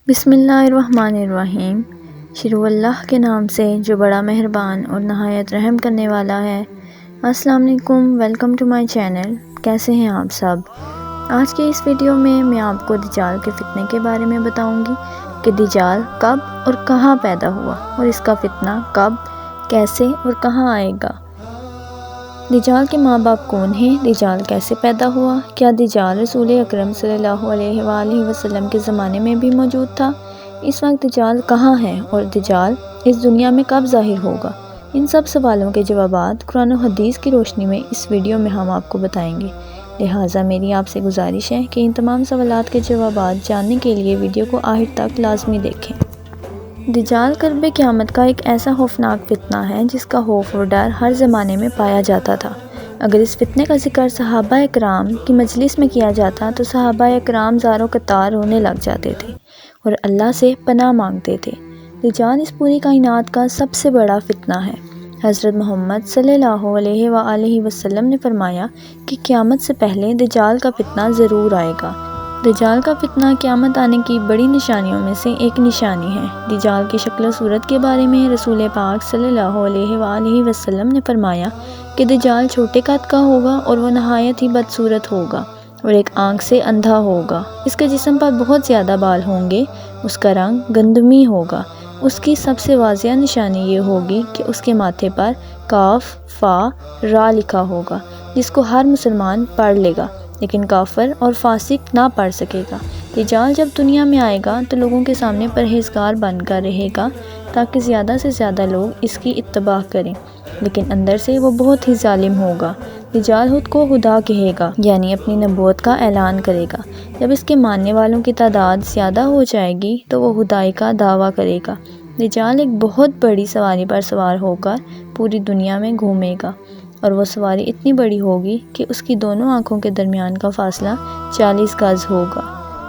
بسم اللہ الرحمن الرحیم۔ شروع اللہ کے نام سے جو بڑا مہربان اور نہایت رحم کرنے والا ہے۔ السلام علیکم، ویلکم ٹو مائی چینل۔ کیسے ہیں آپ سب؟ آج کے اس ویڈیو میں آپ کو دجال کے فتنے کے بارے میں بتاؤں گی کہ دجال کب اور کہاں پیدا ہوا اور اس کا فتنہ کب، کیسے اور کہاں آئے گا۔ دجال کے ماں باپ کون ہیں؟ دجال کیسے پیدا ہوا؟ کیا دجال رسول اکرم صلی اللہ علیہ وآلہ وسلم کے زمانے میں بھی موجود تھا؟ اس وقت دجال کہاں ہے اور دجال اس دنیا میں کب ظاہر ہوگا؟ ان سب سوالوں کے جوابات قرآن و حدیث کی روشنی میں اس ویڈیو میں ہم آپ کو بتائیں گے، لہٰذا میری آپ سے گزارش ہے کہ ان تمام سوالات کے جوابات جاننے کے لیے ویڈیو کو آخر تک لازمی دیکھیں۔ دجال قرب قیامت کا ایک ایسا خوفناک فتنہ ہے جس کا خوف اور ڈر ہر زمانے میں پایا جاتا تھا۔ اگر اس فتنے کا ذکر صحابہ اکرام کی مجلس میں کیا جاتا تو صحابہ اکرام زاروں قطار رونے لگ جاتے تھے اور اللہ سے پناہ مانگتے تھے۔ دجال اس پوری کائنات کا سب سے بڑا فتنہ ہے۔ حضرت محمد صلی اللہ علیہ وآلہ وسلم نے فرمایا کہ قیامت سے پہلے دجال کا فتنہ ضرور آئے گا۔ دجال کا فتنہ قیامت آنے کی بڑی نشانیوں میں سے ایک نشانی ہے۔ دجال کی شکل و صورت کے بارے میں رسول پاک صلی اللہ علیہ وآلہ وسلم نے فرمایا کہ دجال چھوٹے قد کا ہوگا اور وہ نہایت ہی بدصورت ہوگا اور ایک آنکھ سے اندھا ہوگا۔ اس کے جسم پر بہت زیادہ بال ہوں گے، اس کا رنگ گندمی ہوگا۔ اس کی سب سے واضح نشانی یہ ہوگی کہ اس کے ماتھے پر کاف فا را لکھا ہوگا، جس کو ہر مسلمان پڑھ لے گا لیکن کافر اور فاسق نہ پڑھ سکے گا۔ دجال جب دنیا میں آئے گا تو لوگوں کے سامنے پرہیزگار بن کر رہے گا تاکہ زیادہ سے زیادہ لوگ اس کی اتباع کریں، لیکن اندر سے وہ بہت ہی ظالم ہوگا۔ دجال خود کو خدا کہے گا، یعنی اپنی نبوت کا اعلان کرے گا۔ جب اس کے ماننے والوں کی تعداد زیادہ ہو جائے گی تو وہ خدائی کا دعویٰ کرے گا۔ دجال ایک بہت بڑی سواری پر سوار ہو کر پوری دنیا میں گھومے گا اور وہ سواری اتنی بڑی ہوگی کہ اس کی دونوں آنکھوں کے درمیان کا فاصلہ 40 گز ہوگا۔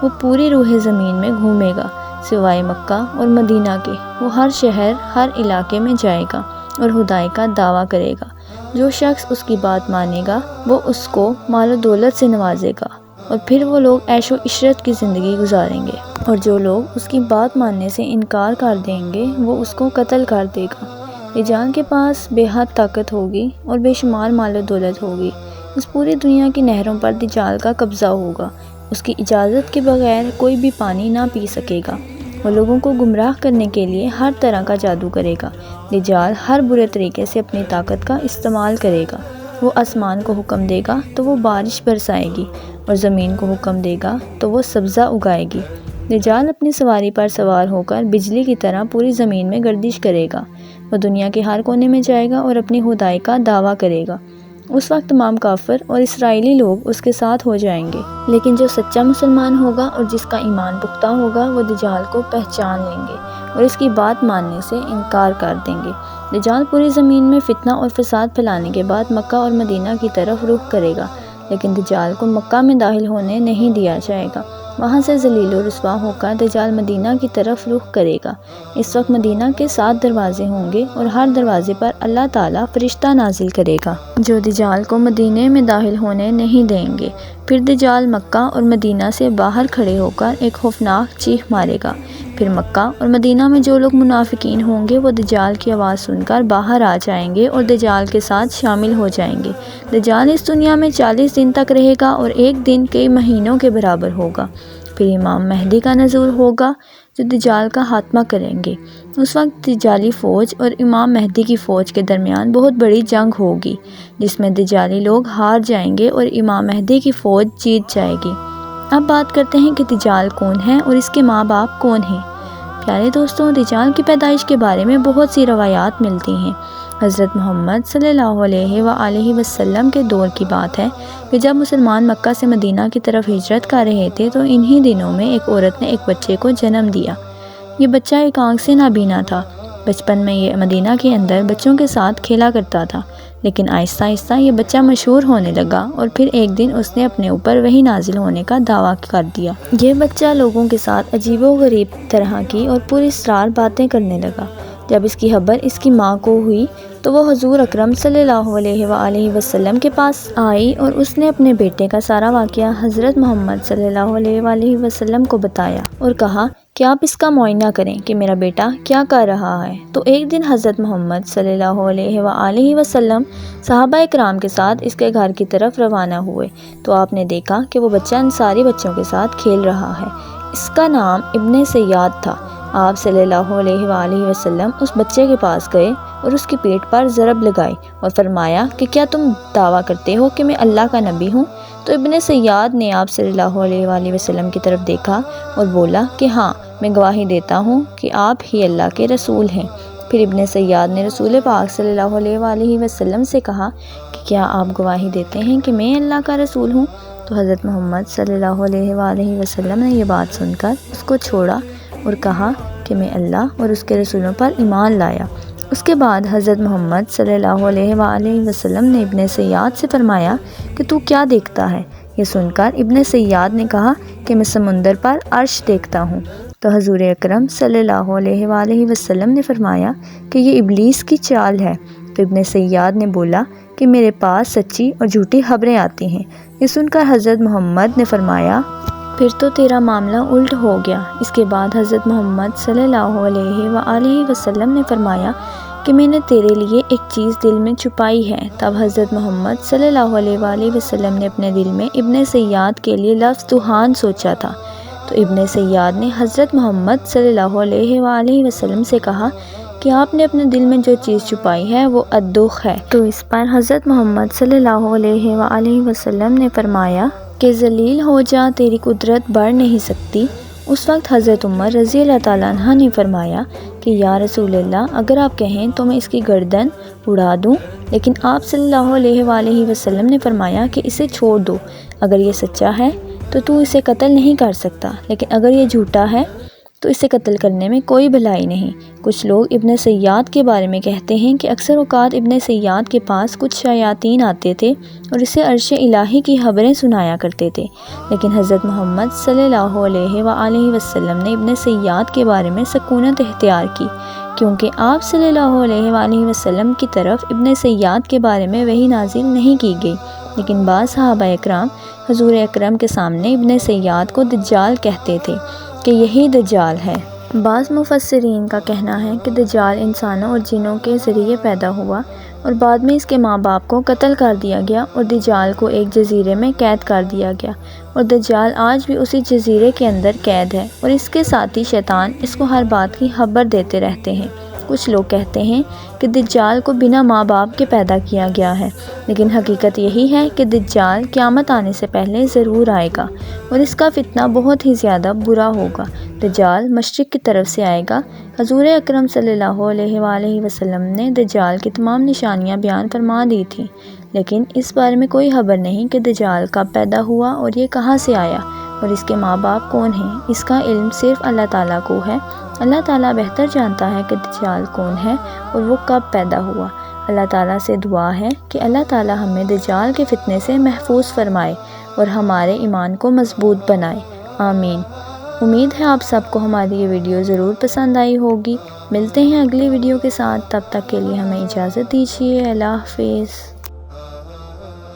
وہ پوری روح زمین میں گھومے گا سوائے مکہ اور مدینہ کے۔ وہ ہر شہر، ہر علاقے میں جائے گا اور خدائی کا دعویٰ کرے گا۔ جو شخص اس کی بات مانے گا وہ اس کو مال و دولت سے نوازے گا اور پھر وہ لوگ عیش و عشرت کی زندگی گزاریں گے، اور جو لوگ اس کی بات ماننے سے انکار کر دیں گے وہ اس کو قتل کر دے گا۔ دجال کے پاس بے حد طاقت ہوگی اور بے شمار مال و دولت ہوگی۔ اس پوری دنیا کی نہروں پر دجال کا قبضہ ہوگا۔ اس کی اجازت کے بغیر کوئی بھی پانی نہ پی سکے گا۔ وہ لوگوں کو گمراہ کرنے کے لیے ہر طرح کا جادو کرے گا۔ دجال ہر برے طریقے سے اپنی طاقت کا استعمال کرے گا۔ وہ آسمان کو حکم دے گا تو وہ بارش برسائے گی اور زمین کو حکم دے گا تو وہ سبزہ اگائے گی۔ دجال اپنی سواری پر سوار ہو کر بجلی کی طرح پوری زمین میں گردش کرے گا۔ وہ دنیا کے ہر کونے میں جائے گا اور اپنی خدائی کا دعویٰ کرے گا۔ اس وقت تمام کافر اور اسرائیلی لوگ اس کے ساتھ ہو جائیں گے، لیکن جو سچا مسلمان ہوگا اور جس کا ایمان پختہ ہوگا وہ دجال کو پہچان لیں گے اور اس کی بات ماننے سے انکار کر دیں گے۔ دجال پوری زمین میں فتنہ اور فساد پھیلانے کے بعد مکہ اور مدینہ کی طرف رخ کرے گا، لیکن دجال کو مکہ میں داخل ہونے نہیں دیا جائے گا۔ وہاں سے ذلیل و رسوا ہو کر دجال مدینہ کی طرف رخ کرے گا۔ اس وقت مدینہ کے 7 دروازے ہوں گے اور ہر دروازے پر اللہ تعالیٰ فرشتہ نازل کرے گا جو دجال کو مدینہ میں داخل ہونے نہیں دیں گے۔ پھر دجال مکہ اور مدینہ سے باہر کھڑے ہو کر ایک خوفناک چیخ مارے گا۔ پھر مکہ اور مدینہ میں جو لوگ منافقین ہوں گے وہ دجال کی آواز سن کر باہر آ جائیں گے اور دجال کے ساتھ شامل ہو جائیں گے۔ دجال اس دنیا میں 40 دن تک رہے گا اور ایک دن کئی مہینوں کے برابر ہوگا۔ پھر امام مہدی کا نزول ہوگا جو دجال کا خاتمہ کریں گے۔ اس وقت دجالی فوج اور امام مہدی کی فوج کے درمیان بہت بڑی جنگ ہوگی جس میں دجالی لوگ ہار جائیں گے اور امام مہدی کی فوج جیت جائے گی۔ اب بات کرتے ہیں کہ دجال کون ہے اور اس کے ماں باپ کون ہیں۔ پیارے دوستوں، دجال کی پیدائش کے بارے میں بہت سی روایات ملتی ہیں۔ حضرت محمد صلی اللہ علیہ وآلہ وسلم کے دور کی بات ہے کہ جب مسلمان مکہ سے مدینہ کی طرف ہجرت کر رہے تھے تو انہی دنوں میں ایک عورت نے ایک بچے کو جنم دیا۔ یہ بچہ ایک آنکھ سے نابینا تھا۔ بچپن میں یہ مدینہ کے اندر بچوں کے ساتھ کھیلا کرتا تھا، لیکن آہستہ آہستہ یہ بچہ مشہور ہونے لگا اور پھر ایک دن اس نے اپنے اوپر وحی نازل ہونے کا دعویٰ کر دیا۔ یہ بچہ لوگوں کے ساتھ عجیب و غریب طرح کی اور پر اسرار باتیں کرنے لگا جب اس کی خبر اس کی ماں کو ہوئی تو وہ حضور اکرم صلی اللہ علیہ وآلہ وسلم کے پاس آئی اور اس نے اپنے بیٹے کا سارا واقعہ حضرت محمد صلی اللہ علیہ وآلہ وسلم کو بتایا اور کہا کہ آپ اس کا معائنہ کریں کہ میرا بیٹا کیا کر رہا ہے۔ تو ایک دن حضرت محمد صلی اللہ علیہ وآلہ وسلم صحابہ اکرام کے ساتھ اس کے گھر کی طرف روانہ ہوئے تو آپ نے دیکھا کہ وہ بچہ ان ساری بچوں کے ساتھ کھیل رہا ہے۔ اس کا نام ابن سیاد تھا۔ آپ صلی اللہ علیہ وآلہ وسلم اس بچے کے پاس گئے اور اس کی پیٹھ پر ضرب لگائی اور فرمایا کہ کیا تم دعویٰ کرتے ہو کہ میں اللہ کا نبی ہوں؟ تو ابن سیاد نے آپ صلی اللہ علیہ وآلہ وسلم کی طرف دیکھا اور بولا کہ ہاں، میں گواہی دیتا ہوں کہ آپ ہی اللہ کے رسول ہیں۔ پھر ابن سیاد نے رسول پاک صلی اللہ علیہ وآلہ وسلم سے کہا کہ کیا آپ گواہی دیتے ہیں کہ میں اللہ کا رسول ہوں؟ تو حضرت محمد صلی اللہ علیہ وآلہ وسلم نے یہ بات سن کر اس کو چھوڑا اور کہا کہ میں اللہ اور اس کے رسولوں پر ایمان لایا۔ اس کے بعد حضرت محمد صلی اللہ علیہ وآلہ وسلم نے ابن سیاد سے فرمایا کہ تو کیا دیکھتا ہے؟ یہ سن کر ابن سیاد نے کہا کہ میں سمندر پر عرش دیکھتا ہوں۔ تو حضور اکرم صلی اللہ علیہ وآلہ وسلم نے فرمایا کہ یہ ابلیس کی چال ہے۔ تو ابن سیاد نے بولا کہ میرے پاس سچی اور جھوٹی خبریں آتی ہیں۔ یہ سن کر حضرت محمد نے فرمایا پھر تو تیرا معاملہ الٹ ہو گیا۔ اس کے بعد حضرت محمد صلی اللہ علیہ وآلہ وسلم نے فرمایا کہ میں نے تیرے لیے ایک چیز دل میں چھپائی ہے۔ تب حضرت محمد صلی اللہ علیہ وآلہ وسلم نے اپنے دل میں ابن سیاد کے لیے لفظ توہان سوچا تھا۔ تو ابن سیاد نے حضرت محمد صلی اللہ علیہ وآلہ وسلم سے کہا کہ آپ نے اپنے دل میں جو چیز چھپائی ہے وہ الدخ ہے۔ تو اس پر حضرت محمد صلی اللہ علیہ وآلہ وسلم نے فرمایا کہ ذلیل ہو جا، تیری قدرت بڑھ نہیں سکتی۔ اس وقت حضرت عمر رضی اللہ تعالیٰ عنہ نے فرمایا کہ یا رسول اللہ، اگر آپ کہیں تو میں اس کی گردن اڑا دوں، لیکن آپ صلی اللہ علیہ وآلہ وسلم نے فرمایا کہ اسے چھوڑ دو۔ اگر یہ سچا ہے تو اسے قتل نہیں کر سکتا، لیکن اگر یہ جھوٹا ہے تو اسے قتل کرنے میں کوئی بھلائی نہیں۔ کچھ لوگ ابن سیاد کے بارے میں کہتے ہیں کہ اکثر اوقات ابن سیاد کے پاس کچھ شیاطین آتے تھے اور اسے عرش الہی کی خبریں سنایا کرتے تھے، لیکن حضرت محمد صلی اللہ علیہ وآلہ وسلم نے ابن سیاد کے بارے میں سکونت اختیار کی، کیونکہ آپ صلی اللہ علیہ وآلہ وسلم کی طرف ابن سیاد کے بارے میں وحی نازل نہیں کی گئی۔ لیکن بعض صحابہ اکرام حضور اکرم کے سامنے ابن سیاد کو دجال کہتے تھے کہ یہی دجال ہے۔ بعض مفسرین کا کہنا ہے کہ دجال انسانوں اور جنوں کے ذریعے پیدا ہوا اور بعد میں اس کے ماں باپ کو قتل کر دیا گیا اور دجال کو ایک جزیرے میں قید کر دیا گیا، اور دجال آج بھی اسی جزیرے کے اندر قید ہے اور اس کے ساتھی شیطان اس کو ہر بات کی خبر دیتے رہتے ہیں۔ کچھ لوگ کہتے ہیں کہ دجال کو بنا ماں باپ کے پیدا کیا گیا ہے، لیکن حقیقت یہی ہے کہ دجال قیامت آنے سے پہلے ضرور آئے گا اور اس کا فتنہ بہت ہی زیادہ برا ہوگا۔ دجال مشرق کی طرف سے آئے گا۔ حضور اکرم صلی اللہ علیہ وآلہ وسلم نے دجال کی تمام نشانیاں بیان فرما دی تھیں، لیکن اس بارے میں کوئی خبر نہیں کہ دجال کب پیدا ہوا اور یہ کہاں سے آیا اور اس کے ماں باپ کون ہیں۔ اس کا علم صرف اللہ تعالیٰ کو ہے۔ اللہ تعالیٰ بہتر جانتا ہے کہ دجال کون ہے اور وہ کب پیدا ہوا۔ اللہ تعالیٰ سے دعا ہے کہ اللہ تعالیٰ ہمیں دجال کے فتنے سے محفوظ فرمائے اور ہمارے ایمان کو مضبوط بنائے، آمین۔ امید ہے آپ سب کو ہماری یہ ویڈیو ضرور پسند آئی ہوگی۔ ملتے ہیں اگلی ویڈیو کے ساتھ، تب تک کے لیے ہمیں اجازت دیجیے۔ اللہ حافظ۔